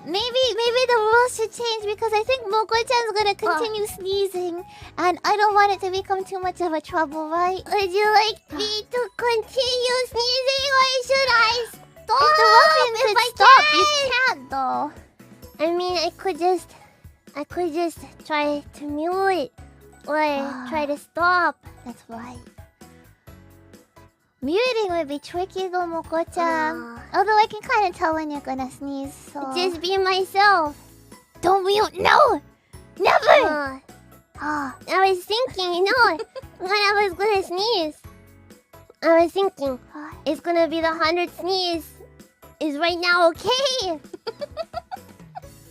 Maybe the rules should change because I think Moco-chan's gonna continue sneezing, and I don't want it to become too much of a trouble, right? Would you like me to continue sneezing, or should I stop? If the Ruffian could stop, you can't though. I mean, I could just try to mute or try to stop. That's right. Muting would be tricky though, Moco-chan. Although I can kind of tell when you're gonna sneeze, so... Just be myself. Don't mute, no! Never! I was thinking, when I was gonna sneeze, I was thinking, it's gonna be the 100th sneeze. Is right now okay?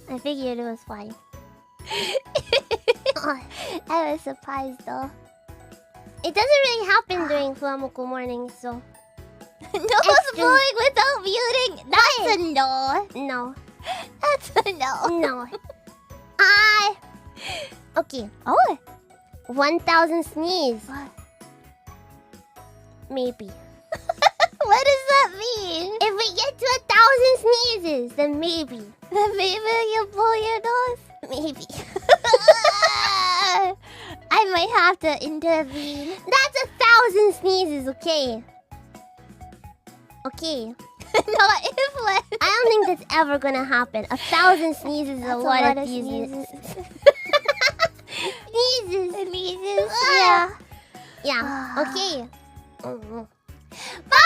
I figured it was fine. I was surprised though. It doesn't really happen during Flammable mornings, so... No blowing without muting! That's a no! No. That's a no. No. Okay. 1,000 sneeze. What? Maybe. What does that mean? If we get to 1,000 sneezes, then maybe. Then maybe you blow your nose? Maybe. I might have to intervene. That's 1,000 sneezes, okay? Okay. Not if what? I don't think that's ever gonna happen. 1,000 sneezes is a lot of sneezes. Sneezes. Yeah. Yeah. Okay. Bye!